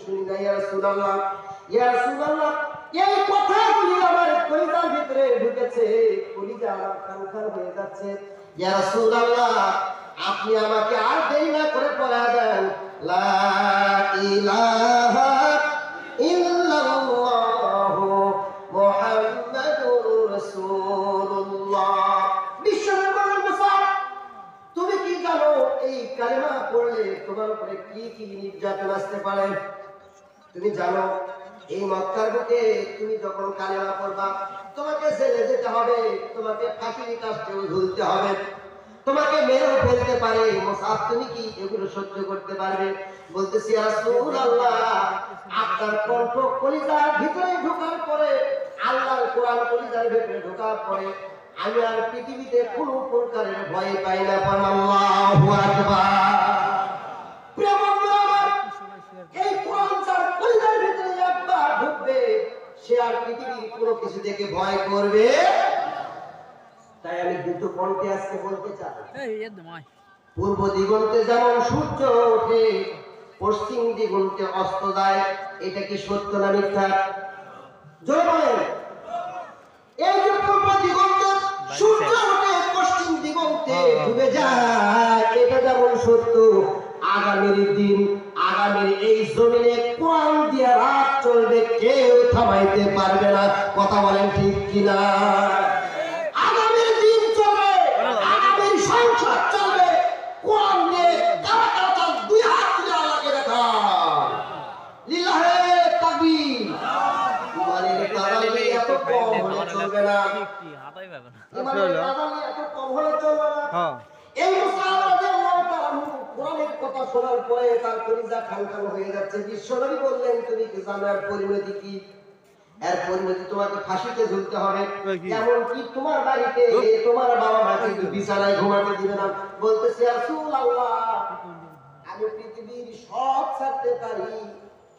শুনি না ইয়া রাসূলুল্লাহ, ইয়া রাসূলুল্লাহ, এই কথাগুলি আমার কলিজার ভিতরে ঢুকেছে, কলিজা আমার খানখান হয়ে যাচ্ছে। ইয়া রাসূলুল্লাহ, আপনি আমাকে আর দেরি না করে পড়া দেন লা ইলাহা ইল্লাল্লাহু মুহাম্মাদুর রাসূলুল্লাহ। বিশ্বনবী মুসাফ, তুমি কি জানো এই কালেমা পড়লে তোমার উপরে কি কি নির্যাতন আসতে পারে? তুমি জানো এই মক্কার বুকে তুমি যখন কালেমা পড়বা তোমাকে জেলে যেতে হবে, তোমাকে ফাঁসির কাষ্ঠেও ঝুলতে হবে, তোমাকে মেরেও ফেলতে পারে। মুসাফ, তুমি কি এগুলো সহ্য করতে পারবে? বলতেছি ইয়া রাসূলুল্লাহ, আপনার কণ্ঠ কলিজার ভিতরে ঢোকার পরে, আল্লাহর কোরআন কলিজার ভিতরে ঢোকার পরে আমি আর পৃথিবীতে কোনো প্রকারের ভয় পাই না। আল্লাহু আকবার। প্রিয় বন্ধুরা আমার, এই কোরআন যার কলিজার ভিতরে একবার ঢুকবে সে আর পৃথিবীর কোনো কিছু দেখে ভয় করবে। তাই আমি দুটো কণ্ঠে আজকে বলতে চাই, পূর্ব দিগন্তে যেমন সূর্য ওঠে, পশ্চিম দিগন্তে অস্ত যায়। এটা কি সত্য না মিথ্যা? জোরে বলেন। এই যে পূর্ব দিগন্তে সূর্য ওঠে, পশ্চিম দিগন্তে ডুবে যায়, এটা যেমন সত্য, আগামীর দিন, আগামীর এই জমিনে কোরআন দিয়ে রাত চলবে, কেউ থামাইতে পারবে না। কথা বলেন ঠিক কিনা? আগামীর দিন চলবে, আগামীর সংসার চলবে, কোরআন দিয়ে কারা কারা তার দুই হাত তুলে আল্লাহকে দেখান। লিল্লাহে তাকবীর। ইমানের তাজালি এত কম হলে চলবে না, ইমানের তাজালি এত কম হলে চলবে না। এই মুসাফ রাদিয়াল্লাহু তাআলা কোরআনের কথা শোনার পরে তার কলিজা খানখান হয়ে যাচ্ছে। বিশ্বনবী বললেন, তুমি কি জানো এর পরিণতি কি? এর পরিণতি তোমাকে ফাঁসিতে ঝুলতে হবে, এমনকি তোমার বাড়িতে তোমার বাবা মা কিন্তু বিছানায় ঘুমাতে দিবে না। বলতেছে ইয়া রাসূলুল্লাহ, আমি পৃথিবীর সব ছাড়তে পারি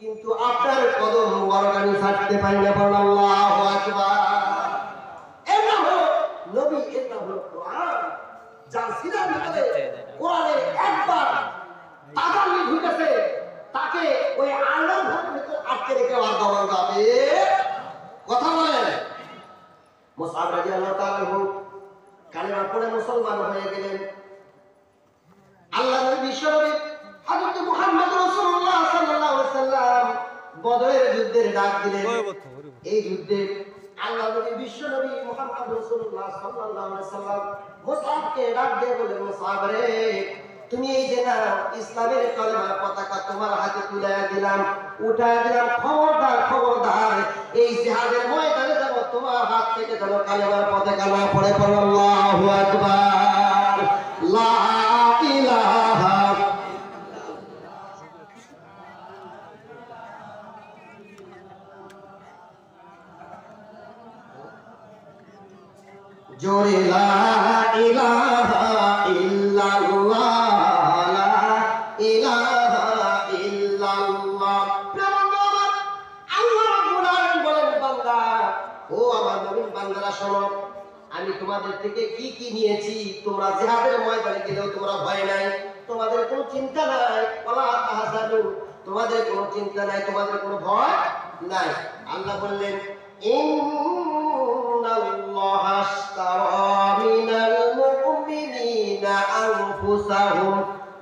কিন্তু আপনার কদম মুবারক আমি ছাড়তে পারি না। আল্লাহু আকবার। এটা হলো নবী, এটা হলো কোরআন। যার সিনার ভিতরে কোরআনের একবার তাজাল্লি ঢুকেছে তাকে ওই আল্লাহর ঘরের ভিতরে আটকে রেখে আর দেওয়া যাবে? কথা বলেন। মুসআব রাদিয়াল্লাহু তাআলা কালেমা পড়ে মুসলমান হয়ে গেলেন। আল্লাহর নবী বিশ্বনবী হযরত মুহাম্মদ রাসূলুল্লাহ সাল্লাল্লাহু আলাইহি ওয়াসাল্লাম বদরের যুদ্ধের ডাক দিলেন। এই যুদ্ধে আল্লাহর নবী বিশ্বনবী মুহাম্মদ রাসূলুল্লাহ সাল্লাল্লাহু আলাইহি ওয়াসাল্লাম মুসআবকে ডাক দিয়ে বললেন, মুসআব রে, তুমি এই যে না ইসলামের কালেমার পতাকা তোমার হাতে তুলে দিলাম, উঠায় দিলাম, খবরদার খবরদার এই জিহাদের ময়দানে যেন তোমার হাত থেকে যেন কালেমার পতাকা না পড়ে। আল্লাহু আকবার। লা ইলাহা জোরে লা ইলাহা ইল্লাল্লাহ, লা ইলাহা ইল্লাল্লাহ। আল্লাহ রাব্বুল আলামিন বলেন, বান্দা, ও আমার মুমিন বান্দারা শোনো, আমি তোমাদের থেকে কি কি নিয়েছি। তোমরা জিহাদের ময়দানে গেলেও তোমরা ভয় নাই, তোমাদের কোনো চিন্তা নাই, ওয়ালা তাহজানু, তোমাদের কোনো চিন্তা নাই, তোমাদের কোনো ভয় নাই। আল্লাহ বললেন, ইন্নাল্লাহা আশতারা মিনাল মুমিনিনা আনফুসাহুম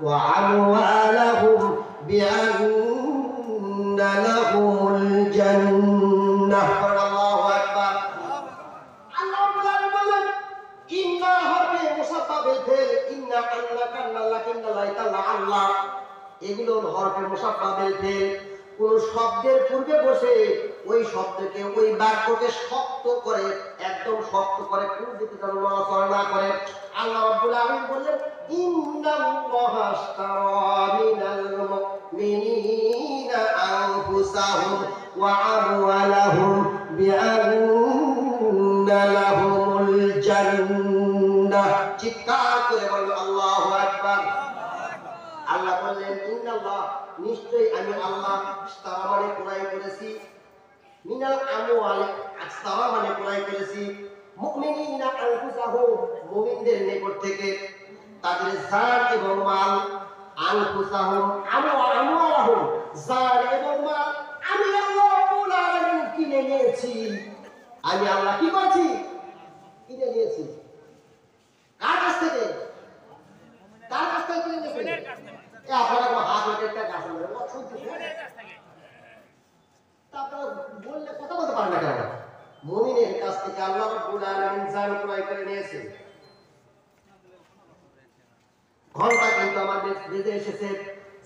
ওয়া আমওয়ালাহুম বিআন্না লাহুমুল জান্নাহ। আল্লাহু আকবার। আল্লাহ বলেন, ইন্না হবে মুসাফফাবিল ফিল, ইন্না আল্লাকা আল্লাকিন্না লাইতাল্লা আল্লাহ, এগুলো হরফে মুসাফফাবিল ফিল। কোন শব্দের পূর্বে বসে ওই শব্দকে, ওই বাক্যকে শক্ত করে, একদম শক্ত করে, কোন দিকে যেন নড়াচড়া না করে। আল্লাহ রাব্বুল আলামিন বললেন, ইন্নাল্লাহা আশতারা মিনাল মুমিনিনা আনফুসাহুম ওয়া আমওয়ালাহুম বিআন্না লাহুমুল জান্নাহ। চিৎকার করে বলুন আল্লাহু আকবার। আল্লাহ বললেন, ইন্নাল্লাহ, নিশ্চয়ই আমি আল্লাহ, আশতারা মানে ক্রয় করেছি, মিনাল আমওয়াল, আশতারা মানে ক্রয় করেছি, মুমিনিনা আনফুসাহুম, মুমিনদের নিকট থেকে তাদের জান এবং মাল, আনফুসাহুম আমওয়ালাহুম, জান এবং মাল নিয়েছি, আমি আল্লাহ কি করছি? কিনে নিয়েছি। কার কাছ থেকে? কার কাছ থেকে কিনে নিয়েছে? আপনারা হাত রেখে একটা গাছ নেবেন, আপনারা বললে কথা বলতে পারেন না কেন? মুমিনের কাছ থেকে আল্লাহ রাব্বুল আলামিন জান ক্রয় করে নিয়েছে। ঘন্টা কিন্তু আমাদের বেজে এসেছে,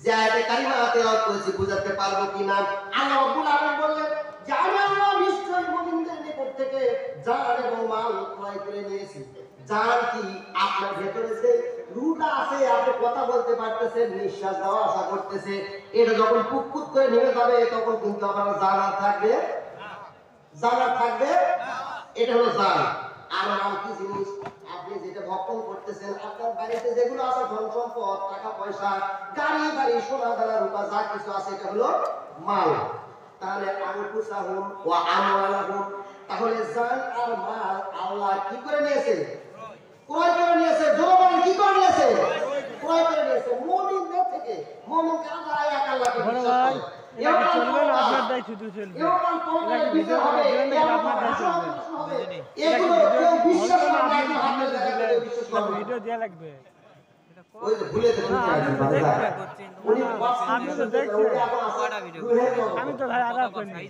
যে আয়াতে কারিমা তেলাওয়াত করেছি বুঝাতে পারবো কিনা? আল্লাহ রাব্বুল আলামিন বললেন যে আমি আল্লাহ নিশ্চয়ই মুমিনদের নিকট থেকে জান এবং মাল ক্রয় করে নিয়েছি। জান কি? আপনার ভেতরে যে রুটা আছে, আপনি কথা বলতে পারতেছেন, নিঃশ্বাস দেওয়া আসা করতেছে, এটা যখন পুকুত করে নেমে যাবে তখন কিন্তু আপনার জান আর থাকবে, জান আর থাকবে। এটা হলো জান। আর মাল কি জিনিস? আপনি যেটা ভক্ষণ করতেছেন, আপনার বাড়িতে যেগুলো আছে ধন সম্পদ, টাকা পয়সা, গাড়ি বাড়ি, সোনা দানা রূপা যা কিছু আছে, এটা হলো মাল। তাহলে আনফুসাহুম ওয়া আমওয়ালাহুম, তাহলে জান আর মাল আল্লাহ কি করে নিয়েছে? ক্রয় করে নিয়েছে। জনগণ কি করে নিয়েছে? ক্রয় করে নিয়েছে মুমিনদের থেকে। মুমিন কারা? যারা এক আল্লাহকে বিশ্বাস করে। আপনার দায় শুধু চলবে, ভিডিও দেওয়া লাগবে। আমি তো ভাই আঘাত করিনি,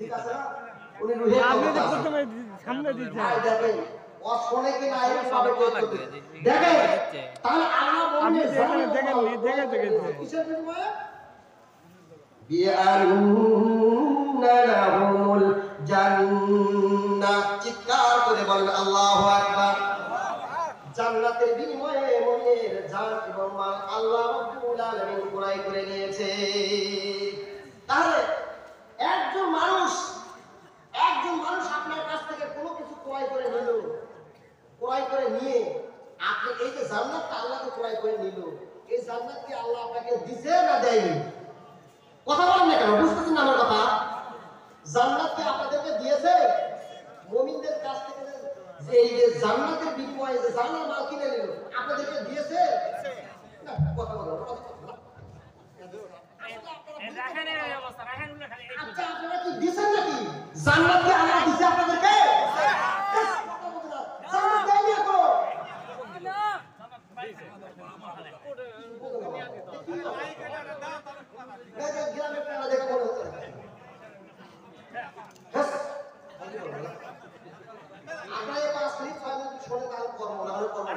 আপনি তো প্রথমে সামনে দিচ্ছেন। চিৎকার করে বলেন আল্লাহু আকবার। জান্নাতের বিনিময়ে মুমিনের জান এবং মাল আল্লাহ রাব্বুল আলামিন ক্রয় করে নিয়েছে। তাহলে একজন মানুষ আপনার কাছ থেকে কোনো কিছু ক্রয় করে নিল, ক্রয় করে নিয়ে আপনি এই যে জান্নাতটা আল্লাহকে ক্রয় করে নিল, এই জান্নাত কি আল্লাহ আপনাকে দিছে না দেয়নি? কথা বলেন না কেন? বুঝতেছেন না আমার কথা? জান্নাত কি আপনাদেরকে দিয়েছে? মুমিনদের কাছ থেকে যে এই যে জান্নাতের বিনিময়ে যে জান্নাত মাল কিনে নিল, আপনাদেরকে দিয়েছে না? কথা বলেন। আচ্ছা, আপনারা কি দিয়েছেন নাকি? জান্নাত কি আল্লাহ দিয়েছে আপনাদেরকে? জান্নাত দেয়নি এখন। গ্রামের প্রাণা দেখে মনে হচ্ছে আপনার এই 5 মিনিট 6 মিনিট শুনে তার কর্ম না হলে কর্ম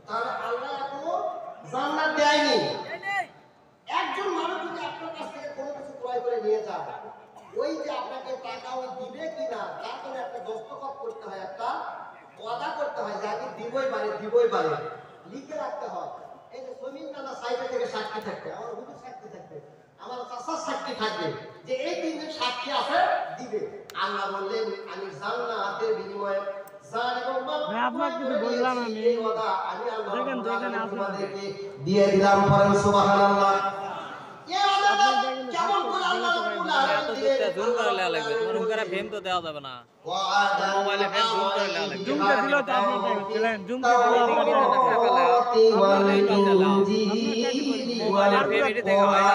তার আল্লাহ এখনো জান্নাত দেয়নি। একজন মানুষ যদি আপনার কাছ থেকে কোনো কিছু ক্রয় করে নিয়ে যায়, ওই যে আপনাকে টাকা ওই দিবে কিনা তার জন্য একটা দস্তখত করতে হয়, একটা ওয়াদা করতে হয়, যাকে দিবই পারে লিখে রাখতে হয়। এই যে জমিন নানা সাইডে থেকে সাক্ষী থাকবে, আমার হুজুর সাক্ষী থাকবে, আমার চাচার সাক্ষী থাকবে, যে এই তিনজন সাক্ষী আছে দিবে। আল্লাহ বললেন আমি জান্নাতের বিনিময়ে জান এবং মাল আপনাকে বললাম, আমি এই ওয়াদা আমি আল্লাহ তোমাদেরকে দিয়ে দিলাম। পড়েন সুবহানাল্লাহ। এই ওয়াদাটা কেমন করে আল্লাহ রাব্বুল আলামিন দিলেন? জোর করে লেয়া লাগবে, তোমার উপরে ফেম তো দেওয়া যাবে না, মোবাইলে ফেম জোর করে লেয়া লাগবে। জুম করে দিলে তো আপনি দেখছিলেন, জুম করে দিলে আপনার মোবাইলের ফেম এটি দেখা হয় না।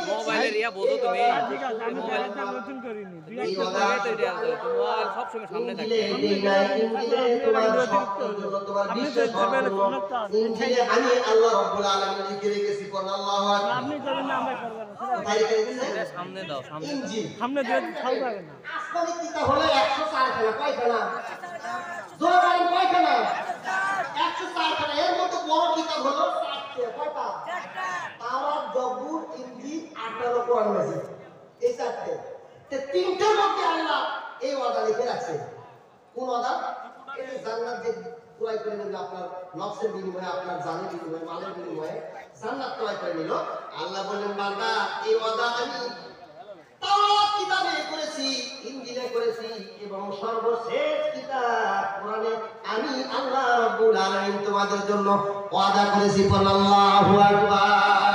মোবাইলের ইয়া বোঝো তুমি, মোবাইলটা নতুন করিনি, তোমার সব সময় সামনে থাকে। আমি আল্লাহ রাব্বুল আলামিন লিখে রেখেছি, আল্লাহু আকবার। আপনি করেন না, আমরা করব না। সামনে দাও, সামনে দিয়ে সব লাগে না। আসমানি কিতাব হলো 104 খানা, কয় খানা? জোরে বলেন কয় খানা? 104 খানা। এর মধ্যে বড় কিতাব হলো 4টা, কয়টা? 4টা। তাওরাত, জবুর, ইনজিল, 18 কোরআন মাজিদ, এই 4টে। তে 3টের মধ্যে আল্লাহ এই ওয়াদা লিখে রাখছে। কোন ওয়াদা? এই জান্নাত যে ক্রয় করে নিল আপনার নফসের বিনিময়ে, আপনার জানের বিনিময়ে, মালের বিনিময়ে জান্নাত ক্রয় করে নিল। আল্লাহ বললেন বান্দা এই ওয়াদা আমি তাওরাত কিতাবে করেছি, ইনজিলে করেছি, এবং সর্বশেষ কিতাব কোরআনে আমি আল্লাহ রাব্বুল আলামিন তোমাদের জন্য ওয়াদা করেছি। আল্লাহু আকবার।